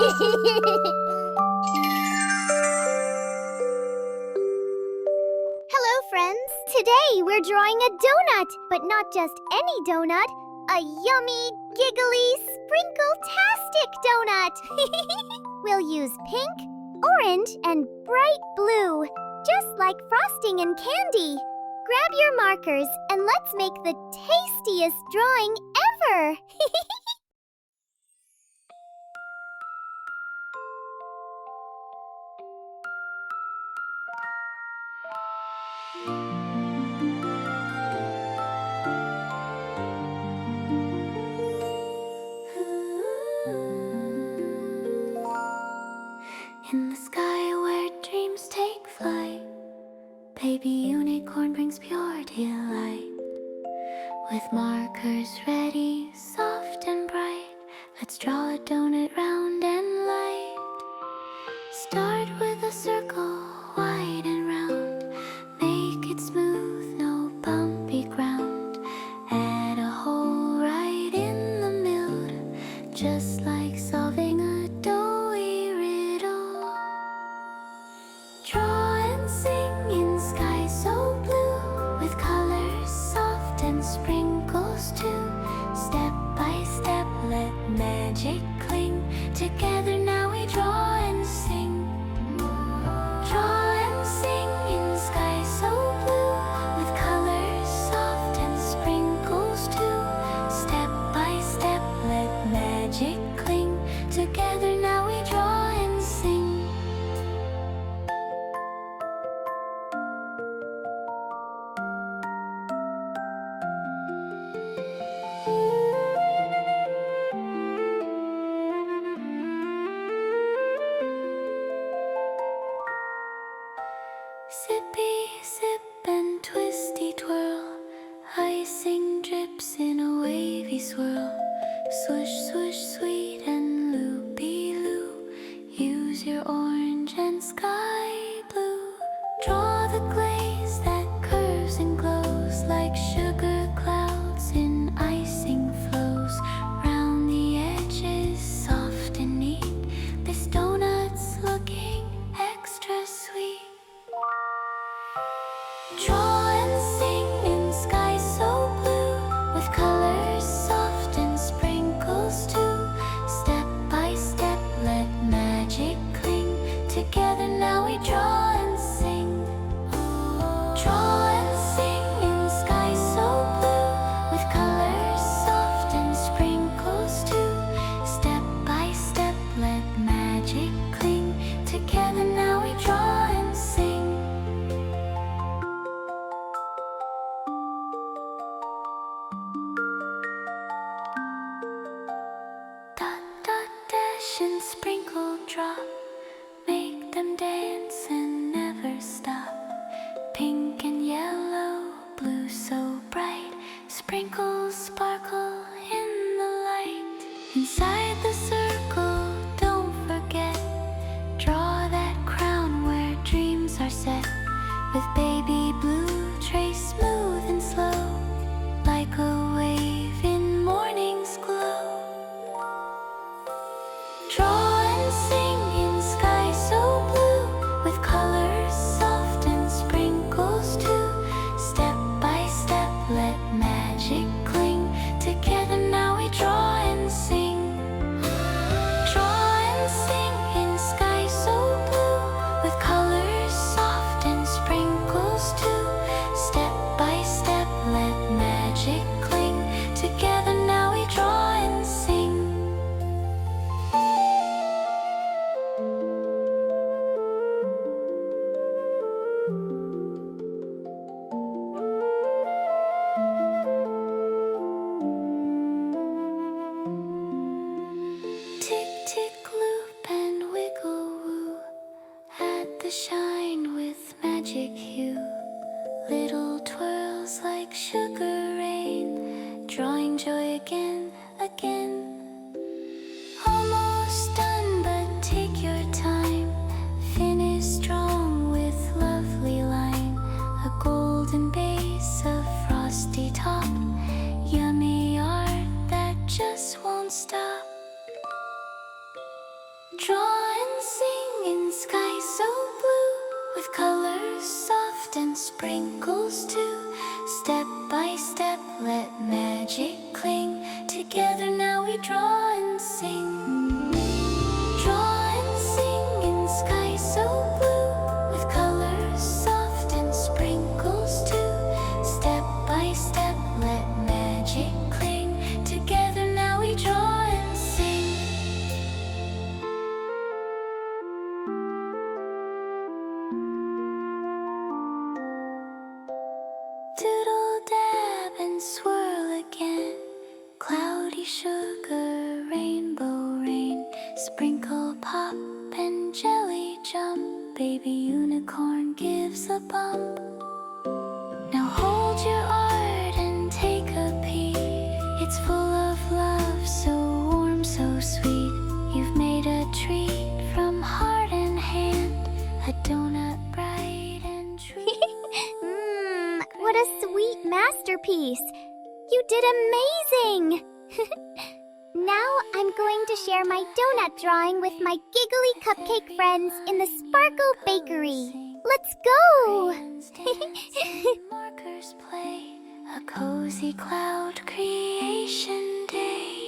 Hello, friends! Today we're drawing a donut, but not just any donut, a yummy, giggly, sprinkle-tastic donut! We'll use pink, orange, and bright blue, just like frosting and candy. Grab your markers and let's make the tastiest drawing ever! In the sky where dreams take flight, baby unicorn brings pure delight. With markers ready, soft and bright, let's draw a donut round and light. Start with a circle, wide and round. Make it smooth, no bumpy ground. Add a hole right in the middle, just like solving a doughy riddle. Draw and sing in sky so blue, with colors soft and sprinkles too. Step by step, let magic cling. Together now we draw and sing. Draw and sing in sky so blue, with colors soft and sprinkles too. Step by step, let magic cling. Together now we draw and sing. Sippy sip and twisty twirl, icing drips in a wavy swirl. Swoosh, swoosh, sweet and loopy-loo. Use your orange and sky blue. Draw the glaze that curves and glows like sugar clouds in icing flows. Round the edges, soft and neat. This donut's looking extra sweet. Draw and sing in sky so blue, with colors soft and sprinkles too. Step by step, let magic cling. Together now we draw and sing. Draw and sing in sky so blue, with colors soft and sprinkles too. Step by step, let magic cling. Together now we draw and sing. Dot, dot, dash and sprinkle drop. Make them dance and never stop. Pink and yellow, blue so bright. Sprinkles sparkle in the light. Inside the circle, don't forget. Draw that crown where dreams are set. With baby blue, trace smooth and slow, like a wave in morning's glow. Draw and sing in sky so blue, with colors soft and sprinkles too. Step by step, let magic cling. Together now we draw and sing. Draw and sing in sky so blue, with colors soft and sprinkles too. Step by step, let magic cling. Together now we draw and sing. Draw and sing in sky so blue, with colors soft and sprinkles too. Step by step, let magic cling. Together now we draw and sing. Draw and sing in sky so blue, with colors soft and sprinkles too. Step by step, let magic cling. Together now we draw and sing. Doodle dab and swirl again. Cloudy sugar, rainbow rain. Sprinkle, pop, and jelly jump. Baby unicorn gives a bump. Now hold your art and take a peek. It's full of love, so warm, so sweet. You've made a treat from heart and hand. A donut bright and true. What a sweet masterpiece! You did amazing! Now I'm going to share my donut drawing with my giggly cupcake friends in the Sparkle Bakery. Let's go! Markers play a cozy cloud creation day.